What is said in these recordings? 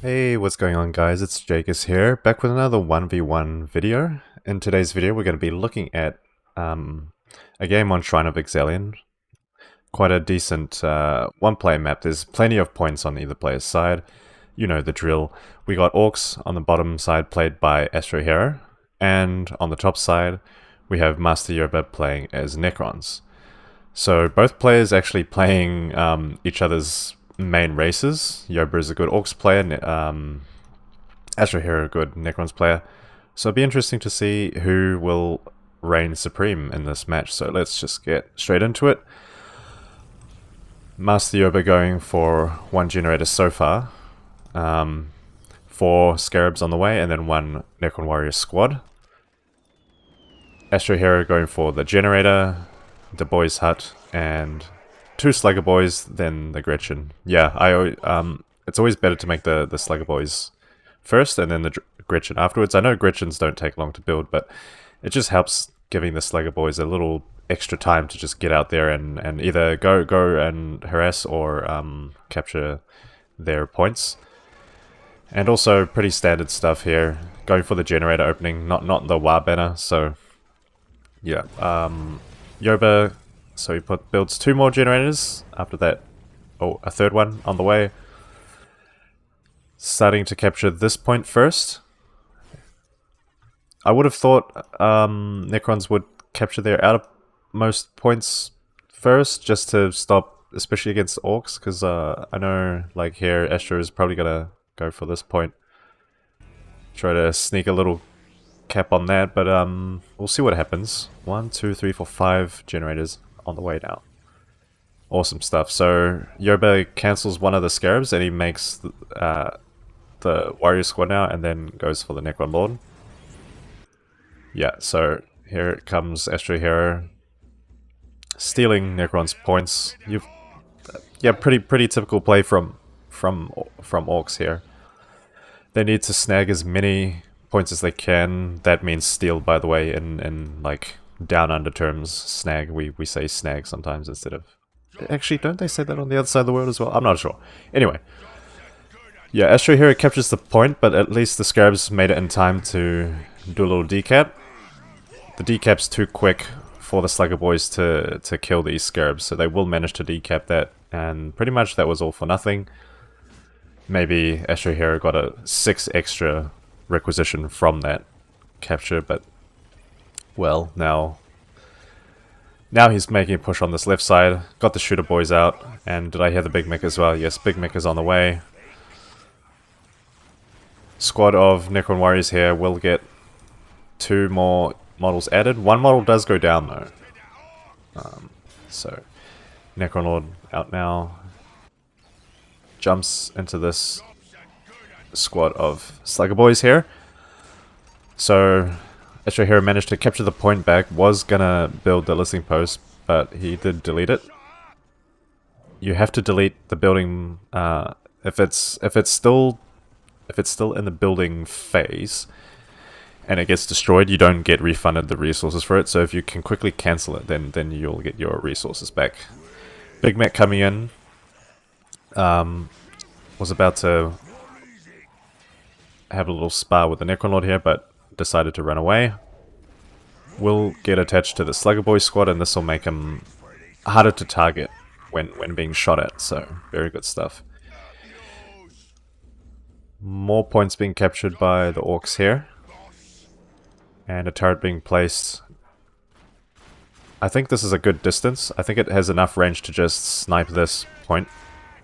Hey, what's going on guys? It's Jakus here, back with another 1v1 video. In today's video we're going to be looking at a game on Shrine of Excellion. Quite a decent one-player map. There's plenty of points on either player's side. You know the drill. We got Orks on the bottom side played by Astro Hero, and on the top side we have Master Yoba playing as Necrons. So both players actually playing each other's main races. Yoba is a good Orks player, Astro Hero a good Necrons player. So it'll be interesting to see who will reign supreme in this match. So let's just get straight into it. Master Yoba going for one generator so far. 4 scarabs on the way and then 1 Necron warrior squad. Astro Hero going for the generator, the boys hut, and 2 Slugger Boys, then the Gretchen. Yeah, it's always better to make the Slugger Boys first and then the Gretchen afterwards. I know Gretchens don't take long to build, but it just helps giving the Slugger Boys a little extra time to just get out there and either go and harass or capture their points. And also pretty standard stuff here. Going for the generator opening, not the WA banner, so yeah. Yoba, so he builds 2 more generators after that. Oh, a 3rd one on the way. Starting to capture this point first. I would have thought Necrons would capture their outermost points first, just to stop, especially against Orks, because I know, like here, Astro is probably gonna go for this point. Try to sneak a little cap on that, but we'll see what happens. 1, 2, 3, 4, 5 generators on the way now. Awesome stuff. So Yoba cancels one of the scarabs and he makes the warrior squad now and then goes for the Necron Lord. Yeah, so here it comes, Astro Hero stealing Necron's points. Yeah, pretty typical play from Orks here. They need to snag as many points as they can. That means steal, by the way, in like down under terms. Snag, we say snag sometimes instead of... Actually, don't they say that on the other side of the world as well? I'm not sure. Anyway. Yeah, Astro Hero captures the point, but at least the scarabs made it in time to do a little decap. The decap's too quick for the Slugger Boys to kill these scarabs, so they will manage to decap that, and pretty much that was all for nothing. Maybe Astro Hero got a 6 extra requisition from that capture, but well, now he's making a push on this left side. Got the shooter boys out, and did I hear the Big Mick as well? Yes, Big Mick is on the way. Squad of Necron warriors here will get 2 more models added. 1 model does go down though. So Necron Lord out now. Jumps into this squad of Slugger Boys here. So Astro Hero managed to capture the point back, was gonna build the listening post, but he did delete it. You have to delete the building if it's still in the building phase and it gets destroyed, you don't get refunded the resources for it. So if you can quickly cancel it, then you'll get your resources back. Big Mac coming in. Was about to have a little spar with the Necron Lord here, but decided to run away. Will get attached to the Slugger Boy squad, and this will make him harder to target when being shot at, so very good stuff. More points being captured by the Orks here. And a turret being placed. I think this is a good distance. I think it has enough range to just snipe this point.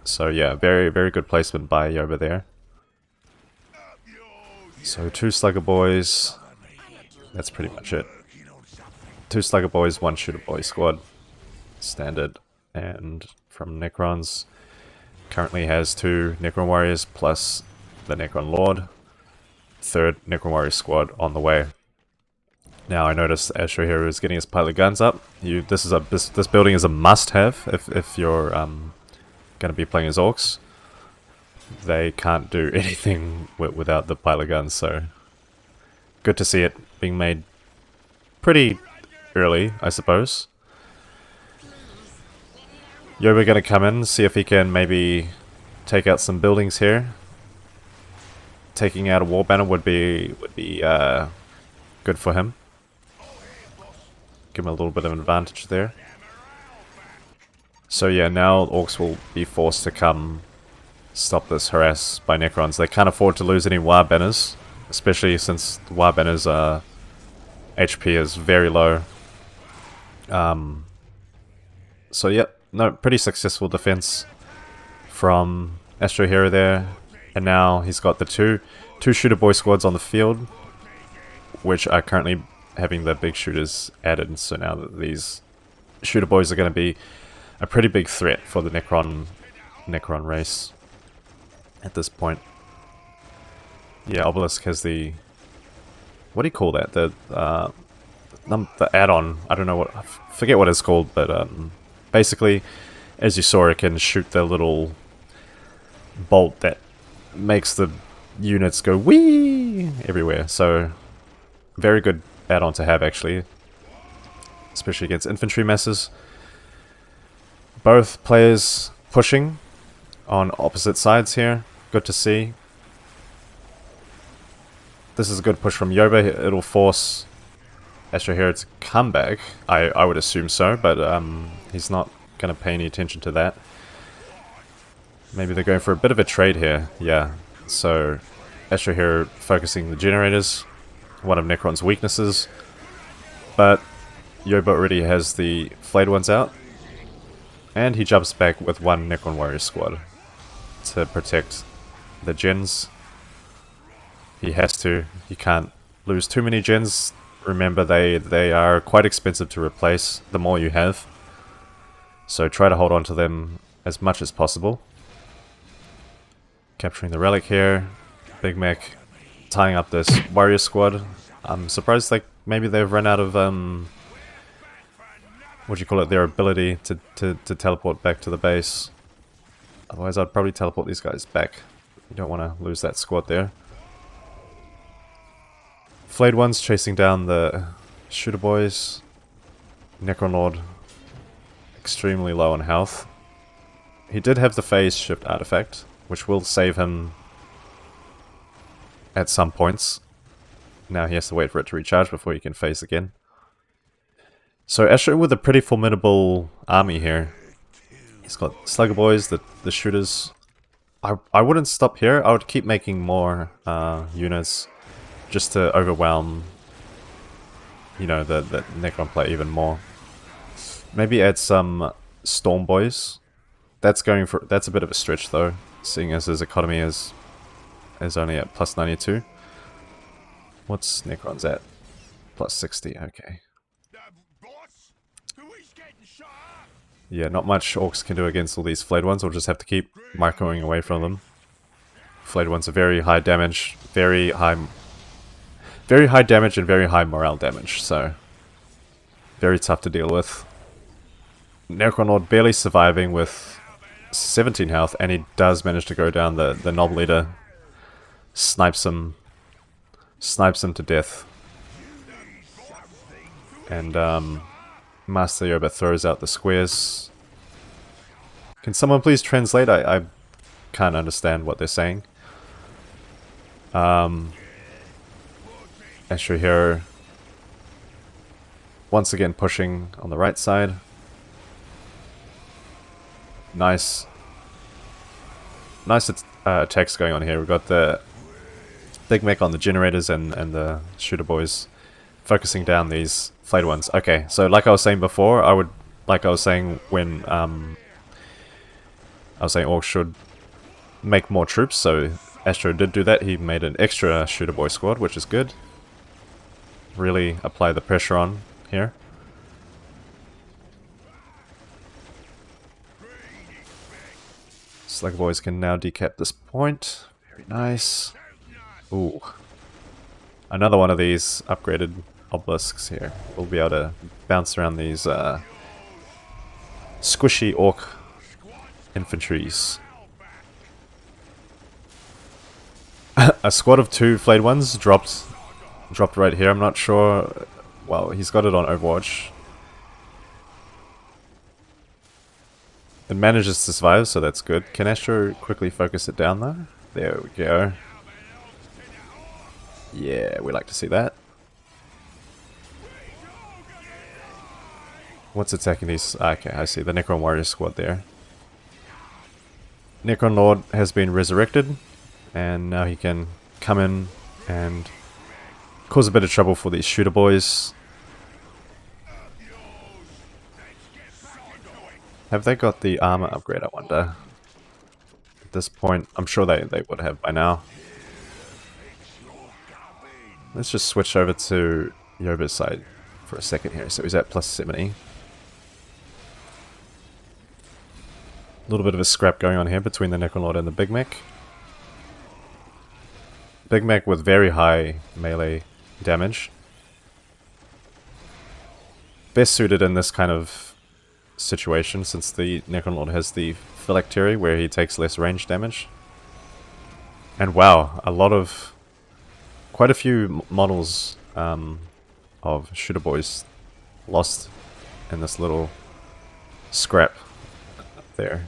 So yeah, very good placement by Yoba there. So 2 Slugger Boys. That's pretty much it. 2 Slugger Boys, 1 Shooter Boy squad. Standard. And from Necrons, currently has 2 Necron Warriors plus the Necron Lord. 3rd Necron Warrior squad on the way. Now I noticed Astro Hero is getting his pilot guns up. This building is a must-have if you're going to be playing as Orks. They can't do anything without the pilot guns, so good to see it being made pretty early, I suppose. Yoba gonna come in, see if he can maybe take out some buildings here. taking out a war banner would be good for him. Give him a little bit of an advantage there. So yeah, now Orks will be forced to come stop this harass by Necrons. They can't afford to lose any war banners, especially since the war banners HP is very low. So yep, no, pretty successful defense from Astro Hero there, and now he's got the two shooter boy squads on the field, which are currently having the big shooters added. So now that these shooter boys are going to be a pretty big threat for the Necron race at this point. Yeah, Obelisk has the, what do you call that? The add-on. I don't know what, I forget what it's called, but basically, as you saw, it can shoot the little bolt that makes the units go wee everywhere. So very good add-on to have, actually, especially against infantry masses. Both players pushing on opposite sides here. Good to see. This is a good push from Yoba. It'll force Astro Hero to come back. I would assume so, but he's not going to pay any attention to that. Maybe they're going for a bit of a trade here. Yeah. So Astro Hero focusing the generators. One of Necron's weaknesses. But Yoba already has the flayed ones out. And he jumps back with one Necron warrior squad to protect the gens. He has to. He can't lose too many gens. Remember, they are quite expensive to replace the more you have. So try to hold on to them as much as possible. Capturing the relic here. Big Mech tying up this warrior squad. I'm surprised, like, maybe they've run out of what do you call it, their ability to teleport back to the base. Otherwise I'd probably teleport these guys back. You don't want to lose that squad there. Flayed ones chasing down the shooter boys. Necron Lord extremely low on health. He did have the phase shift artifact, which will save him at some points. Now he has to wait for it to recharge before he can phase again. So Astro with a pretty formidable army here. He's got Slugger Boys, the shooters. I wouldn't stop here. I would keep making more units just to overwhelm, you know, the Necron player even more. Maybe add some Storm Boys. That's a bit of a stretch though, seeing as his economy is only at plus 92. What's Necron's at? Plus 60. Okay. Yeah, not much Orks can do against all these flayed ones. We'll just have to keep microing away from them. Flayed ones are very high damage, very high damage and very high morale damage, so very tough to deal with. Necronord barely surviving with 17 health, and he does manage to go down. The Nob Leader snipes him to death. And Master Yoba throws out the squares. Can someone please translate? I can't understand what they're saying. Astro Hero once again pushing on the right side. Nice attacks going on here. We've got the Big Mech on the generators and the shooter boys focusing down these flayed ones. Okay, so like I was saying before, I was saying when I was saying Orcs should make more troops, so Astro did do that. He made an extra shooter boy squad, which is good. Really apply the pressure on here. Slugger boys can now decap this point. Very nice. Ooh. Another one of these upgraded obelisks here. We'll be able to bounce around these squishy orc infantries. A squad of 2 flayed ones dropped right here. I'm not sure. Well, he's got it on Overwatch. It manages to survive, so that's good. Can Astro quickly focus it down though? There we go. Yeah, we like to see that. What's attacking these? Okay, I see the Necron Warrior squad there. Necron Lord has been resurrected, and now he can come in and cause a bit of trouble for these shooter boys. Have they got the armor upgrade, I wonder? At this point, I'm sure they would have by now. Let's just switch over to Yoba's side for a second here. So he's at plus 70. A little bit of a scrap going on here between the Necron Lord and the Big Mech. Big Mech with very high melee damage. Best suited in this kind of situation since the Necron Lord has the phylactery where he takes less range damage. And wow, quite a few models of shooter boys lost in this little scrap there.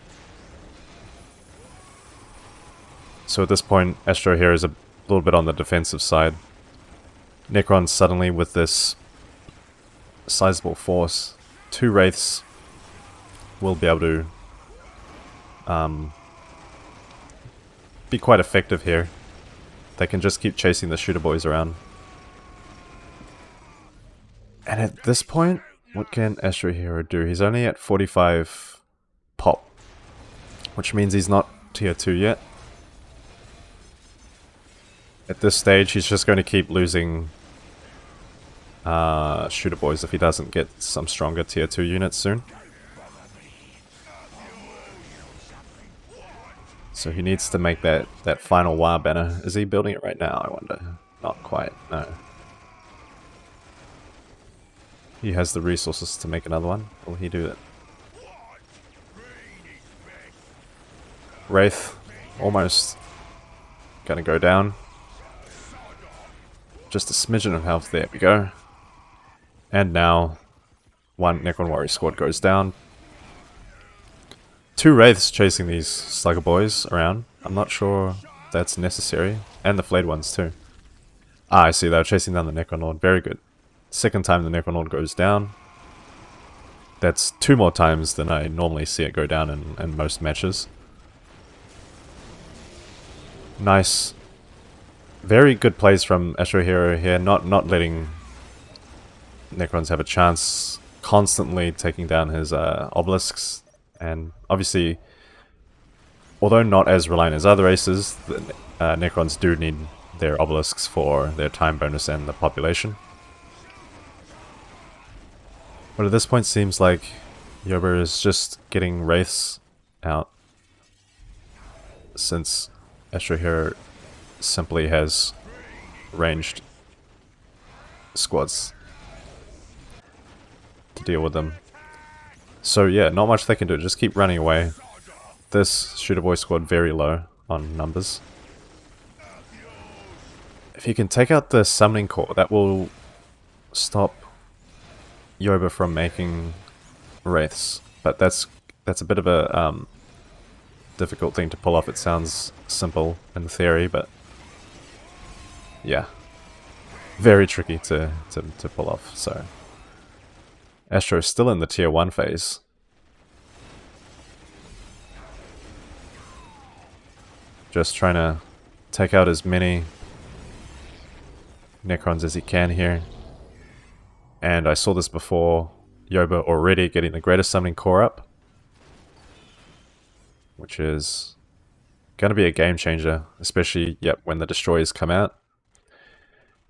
So at this point, Astro here is a little bit on the defensive side. Necron suddenly with this sizable force, 2 Wraiths will be able to be quite effective here. They can just keep chasing the shooter boys around. And at this point, what can Astro Hero do? He's only at 45 pop, which means he's not tier 2 yet. At this stage, he's just going to keep losing shooter boys if he doesn't get some stronger tier 2 units soon. So he needs to make that final War banner. Is he building it right now, I wonder? Not quite, no. He has the resources to make another one. Will he do it? Wraith, almost gonna go down. Just a smidgen of health, there we go. And now, one Necron Warrior squad goes down. 2 Wraiths chasing these Slugger boys around. I'm not sure that's necessary. And the flayed ones too. Ah, I see, they're chasing down the Necron Lord. Very good. Second time the Necron Lord goes down. That's 2 more times than I normally see it go down in most matches. Nice. Very good plays from Astro Hero here, not letting Necrons have a chance, constantly taking down his obelisks, and obviously, although not as reliant as other races, the Necrons do need their obelisks for their time bonus and the population. But at this point seems like Yoba is just getting Wraiths out, since Astro Hero simply has ranged squads to deal with them. So yeah, not much they can do, just keep running away. This shooter boy squad very low on numbers. If you can take out the summoning core, that will stop Yoba from making Wraiths. But that's a bit of a difficult thing to pull off. It sounds simple in theory, but yeah, very tricky to pull off. So Astro is still in the tier 1 phase. Just trying to take out as many Necrons as he can here. And I saw this before, Yoba already getting the greatest summoning core up, which is going to be a game changer, especially when the destroyers come out.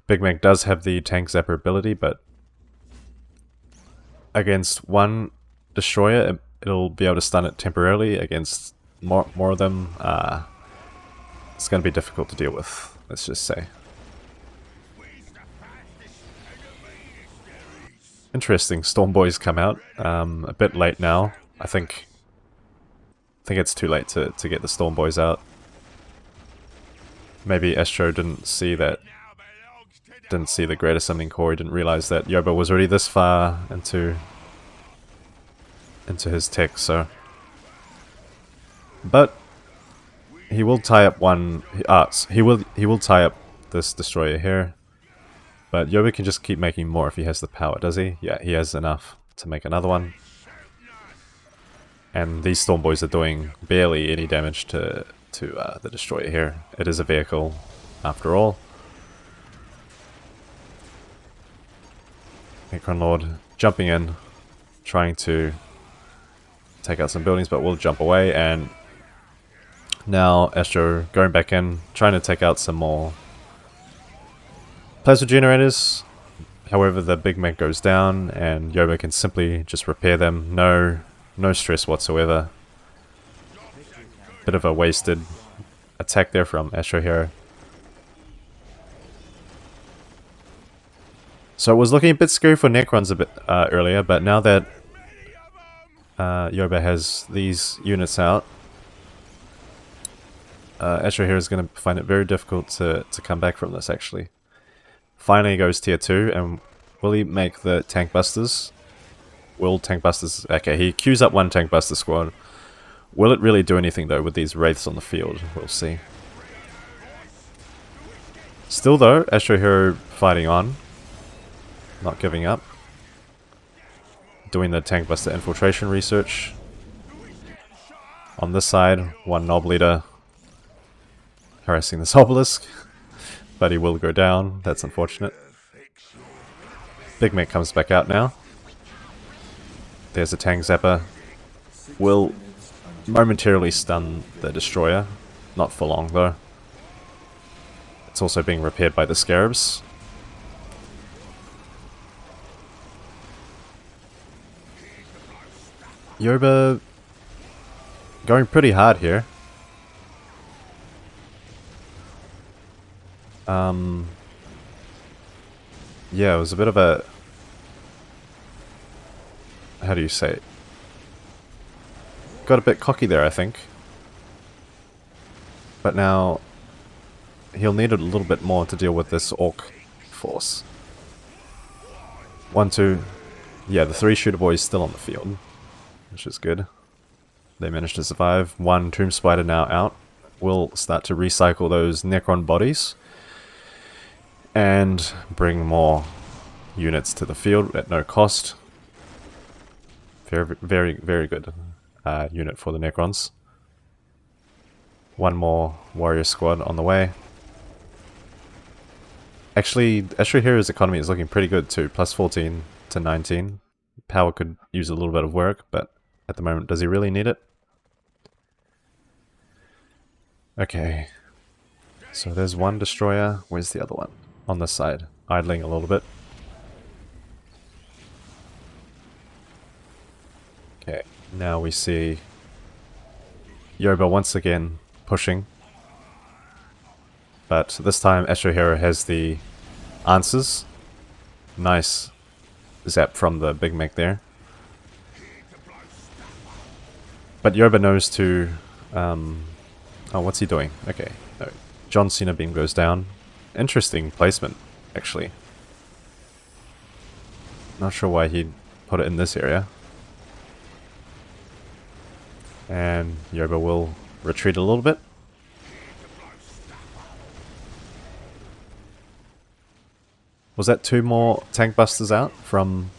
Big Mac does have the tank zapper ability, but against one destroyer, it'll be able to stun it temporarily. Against more of them, it's going to be difficult to deal with, let's just say. Interesting, Storm Boys come out a bit late now. I think it's too late to get the Storm Boys out. Maybe Astro didn't see the greater summoning core. He didn't realize that Yoba was already this far into his tech, so. But he will tie up one. He will tie up this destroyer here. But Yoba can just keep making more if he has the power, does he? Yeah, he has enough to make another one. And these Storm Boys are doing barely any damage to the destroyer here. It is a vehicle, after all. Necron Lord jumping in, trying to take out some buildings, but will jump away. And now Astro going back in, trying to take out some more plasma generators. However, the big mech goes down, and Yoba can simply just repair them. No stress whatsoever. Bit of a wasted attack there from Astro Hero. So it was looking a bit scary for Necrons a bit earlier, but now that Yoba has these units out, Astro Hero is going to find it very difficult to come back from this, actually. Finally goes tier 2, and will he make the tank busters? Will tank busters... Okay, he queues up one tank buster squad. Will it really do anything, though, with these wraiths on the field? We'll see. Still, though, Astro Hero fighting on. Not giving up. Doing the tank buster infiltration research. On this side, one Nob Leader harassing this obelisk. But he will go down. That's unfortunate. Big Mech comes back out now. There's a tank zapper. Will momentarily stun the destroyer. Not for long though. It's also being repaired by the scarabs. Yoba going pretty hard here. Yeah, it was a bit of a... How do you say it? Got a bit cocky there, I think. But now he'll need a little bit more to deal with this Ork force. 1, 2... Yeah, the 3 shooter boy is still on the field, which is good. They managed to survive. 1 Tomb Spider now out. We'll start to recycle those Necron bodies and bring more units to the field at no cost. Very, very good unit for the Necrons. 1 more warrior squad on the way. Actually, Astro Hero's economy is looking pretty good too. Plus 14 to 19. Power could use a little bit of work, but at the moment, does he really need it? Okay. So there's 1 destroyer. Where's the other one? On this side. Idling a little bit. Okay. Now we see Yoba once again pushing. But this time Astro Hero has the answers. Nice zap from the big mech there. But Yoba knows to... oh, what's he doing? Okay. No. John Cena beam goes down. Interesting placement, actually. Not sure why he'd put it in this area. And Yoba will retreat a little bit. Was that 2 more tank busters out from...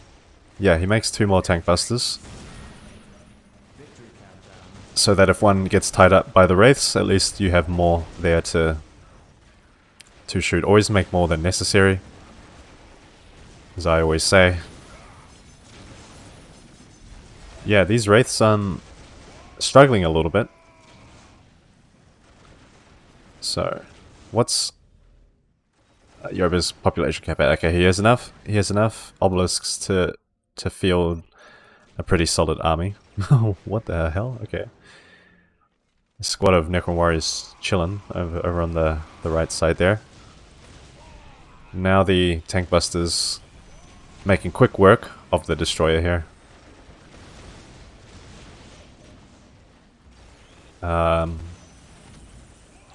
Yeah, he makes 2 more tank busters. So that if one gets tied up by the wraiths, at least you have more there to shoot. Always make more than necessary, as I always say. Yeah, these wraiths struggling a little bit. So, what's Yoba's population cap at? Okay, he has enough. He has enough obelisks to field a pretty solid army. What the hell? Okay. A squad of Necron warriors chilling over on the right side there. Now the tank busters making quick work of the destroyer here.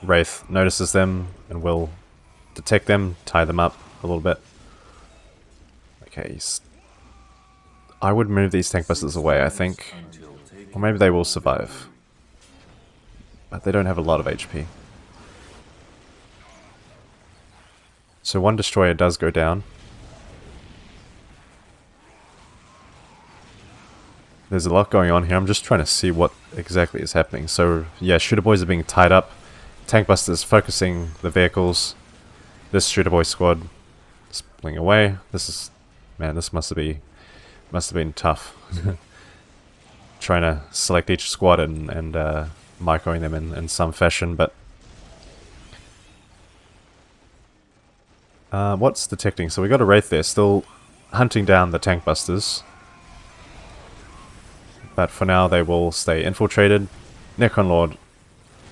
Wraith notices them and will detect them, tie them up a little bit. Okay, I would move these tank busters away, I think. Or maybe they will survive. But they don't have a lot of HP. So one destroyer does go down. There's a lot going on here. I'm just trying to see what exactly is happening. So yeah, shooter boys are being tied up. Tank busters focusing the vehicles. This shooter boy squad is pulling away. This is, man, this must have been tough. Trying to select each squad and microing them in some fashion, but what's detecting? So we got a Wraith there, still hunting down the tank busters. But for now they will stay infiltrated. Necron Lord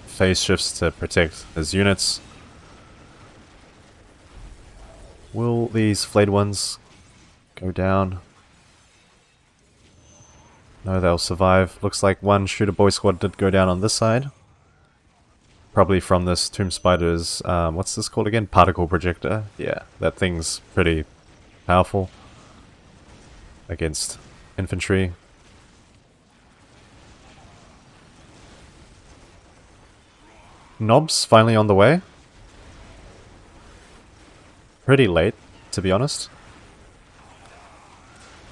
phase shifts to protect his units. Will these flayed ones go down? No, they'll survive. Looks like one shooter boy squad did go down on this side. Probably from this Tomb Spider's, what's this called again? Particle projector. Yeah, that thing's pretty powerful against infantry. Knobs finally on the way. Pretty late, to be honest.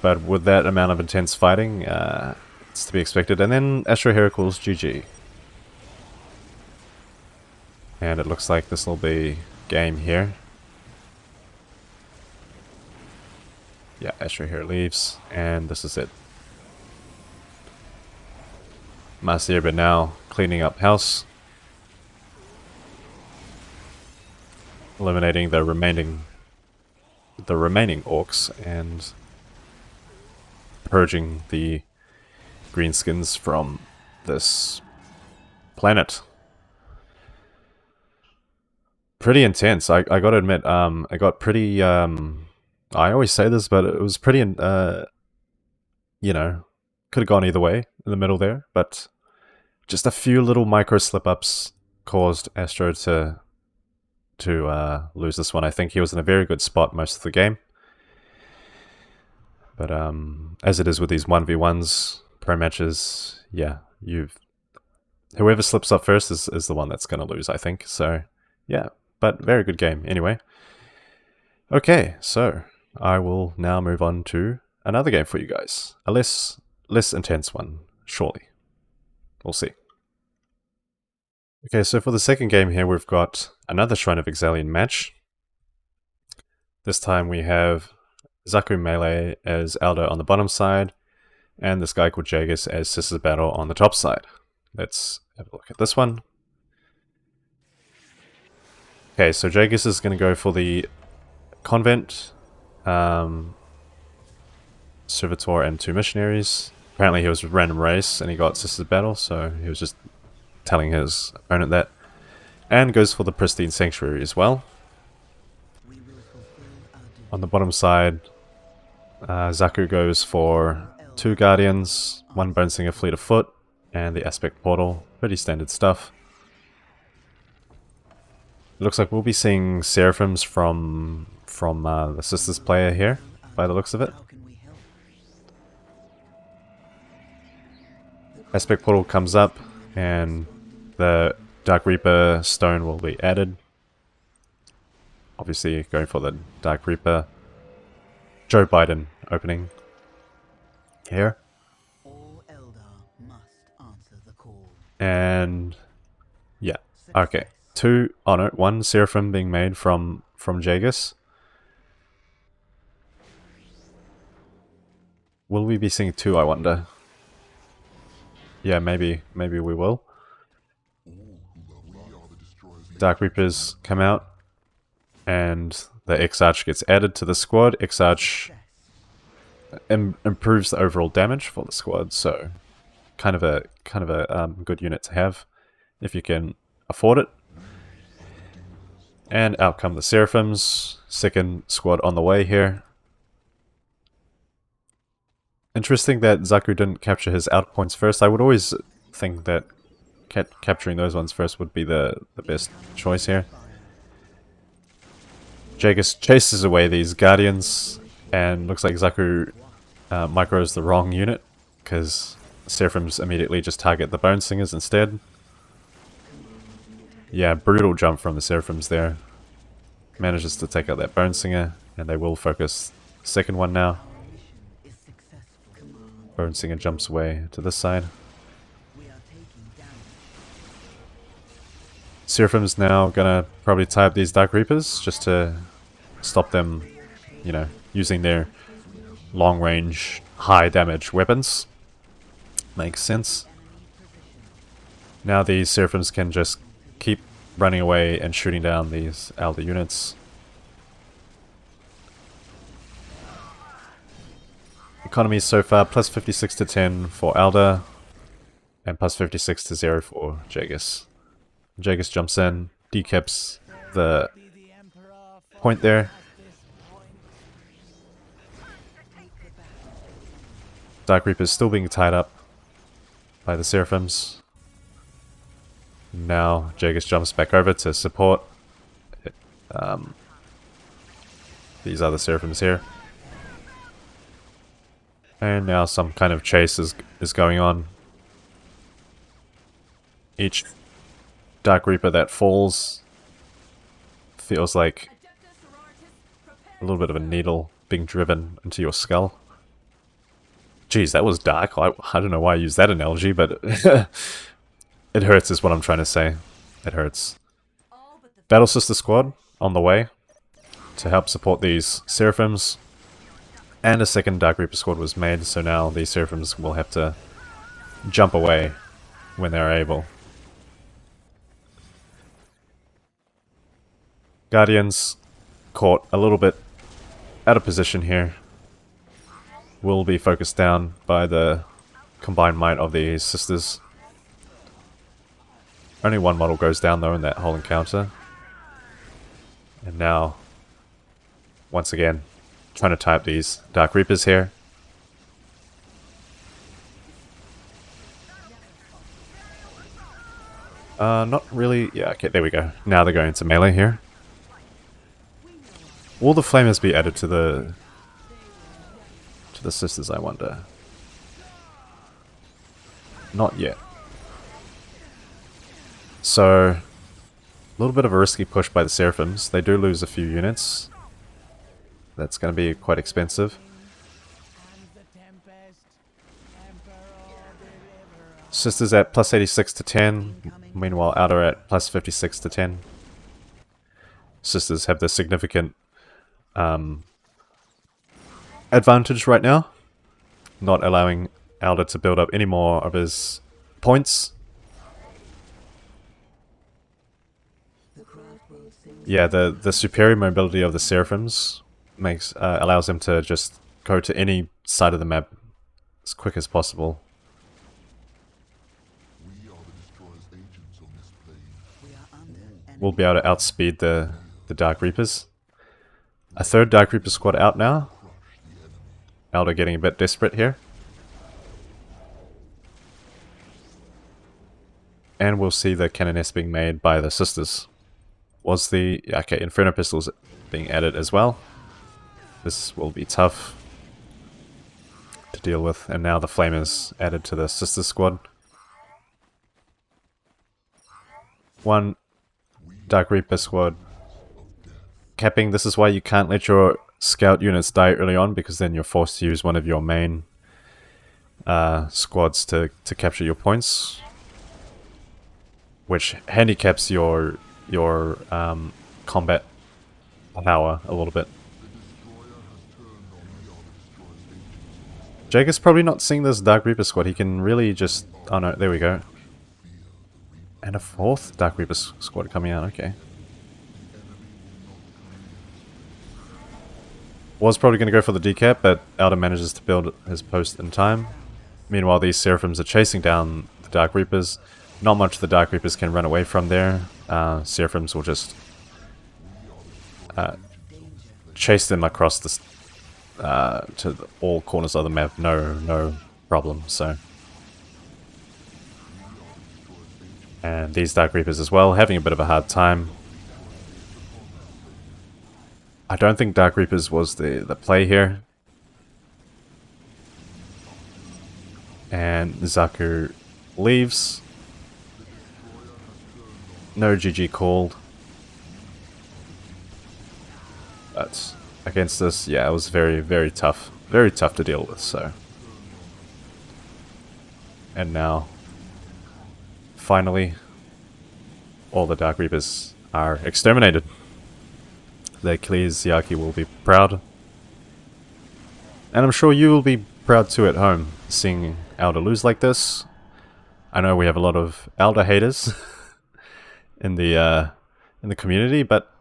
But with that amount of intense fighting, it's to be expected. And then Astro Heracles GG. And it looks like this will be game here. Yeah, Astro Hero leaves, and this is it. Master but now cleaning up house. Eliminating the remaining orcs and purging the greenskins from this planet. Pretty intense. I gotta admit, I got pretty, I always say this, but it was pretty, you know, could have gone either way in the middle there, but just a few little micro slip-ups caused Astro to lose this one. I think he was in a very good spot most of the game. But as it is with these 1v1s, pro matches, yeah, whoever slips up first is the one that's going to lose, I think. So, yeah, but very good game anyway. Okay, so I will now move on to another game for you guys. A less intense one, surely. We'll see. Okay, so for the second game here, we've got another Shrine of Excellion match. This time we have Zaku Melee as Aldo on the bottom side, and this guy called Jagus as Sister's Battle on the top side. Let's have a look at this one. Okay, so Jagus is going to go for the Convent, Servitor, and 2 Missionaries. Apparently he was a random race and he got Sister's Battle, so he was just telling his opponent that. And goes for the Pristine Sanctuary as well. On the bottom side, Zaku goes for 2 Guardians, 1 Bonesinger Fleet of Foot, and the Aspect Portal. Pretty standard stuff. It looks like we'll be seeing Seraphims from the Sisters player here, by the looks of it. Aspect Portal comes up, and the Dark Reaper stone will be added. Obviously going for the Dark Reaper Joe Biden opening here. And yeah, okay. 1 Seraphim being made from Jagus. Will we be seeing 2, I wonder? Yeah, maybe we will. Dark Reapers come out, and the Exarch gets added to the squad. Exarch improves the overall damage for the squad, so kind of a good unit to have if you can afford it. And out come the Seraphims, second squad on the way here. Interesting that Zaku didn't capture his out points first. I would always think that capturing those ones first would be the best choice here. Jagus chases away these Guardians, and looks like Zaku micros the wrong unit, because Seraphims immediately just target the Bone Singers instead. Yeah, brutal jump from the Seraphims there. manages to take out that Bone Singer, and they will focus the second one now. Bone Singer jumps away to this side. Seraphim's now gonna probably tie up these Dark Reapers just to stop them, you know, using their long range, high damage weapons. Makes sense. Now these Seraphims can just keep running away and shooting down these Elder units. Economy so far plus 56 to 10 for Elder and plus 56 to 0 for Jagus. Jagus jumps in, decaps the point there. Dark Reaper's still being tied up by the Seraphims. Now Jagus jumps back over to support these other Seraphims here. And now some kind of chase is going on. Each Dark Reaper that falls feels like a little bit of a needle being driven into your skull. Jeez, that was dark. I don't know why I used that analogy, but it hurts is what I'm trying to say. It hurts. Battle Sister Squad on the way to help support these Seraphims. And a second Dark Reaper squad was made, so now these Seraphims will have to jump away when they're able. Guardians caught a little bit out of position here. Will be focused down by the combined might of the sisters. Only one model goes down though in that whole encounter. And now, once again, trying to tie up these Dark Reapers here. Not really. Yeah, okay, there we go. Now they're going to melee here. Will the flamers be added to the sisters, I wonder? Not yet. So, a little bit of a risky push by the Seraphims. They do lose a few units. That's going to be quite expensive. Sisters at plus 86 to 10. Meanwhile, Outer at plus 56 to 10. Sisters have the significant advantage right now. Not allowing Elder to build up any more of his points. Yeah, the superior mobility of the Seraphims allows them to just go to any side of the map as quick as possible. We'll be able to outspeed the Dark Reapers. A third Dark Reaper squad out now. Elder getting a bit desperate here. And we'll see the Cannoness being made by the sisters. Was the... okay, Inferno Pistols being added as well. This will be tough to deal with. And now the Flamers added to the sister squad. One Dark Reaper squad capping. This is why you can't let your scout units die early on, because then you're forced to use one of your main squads to capture your points, which handicaps your combat power a little bit. Jake is probably not seeing this Dark Reaper squad. He can really just... oh no, there we go. And a fourth Dark Reaper squad coming out, okay. Was probably going to go for the decap, but Elder manages to build his post in time. Meanwhile, these Seraphims are chasing down the Dark Reapers. Not much the Dark Reapers can run away from there. Seraphims will just chase them across the to all corners of the map. No problem. So, and these Dark Reapers as well, having a bit of a hard time. I don't think Dark Reapers was the play here. And Zaku leaves. No GG called. But against this, yeah, it was very, very tough. Very tough to deal with, so. And now, finally, all the Dark Reapers are exterminated. The Ecclesiarchy will be proud. And I'm sure you will be proud too at home, seeing Elder lose like this. I know we have a lot of Elder haters in the community, but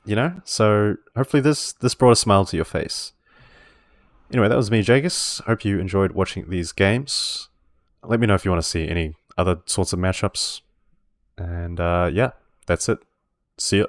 you know, so hopefully this brought a smile to your face. Anyway, that was me, Jagus. Hope you enjoyed watching these games. Let me know if you want to see any other sorts of matchups. And yeah, that's it. See ya.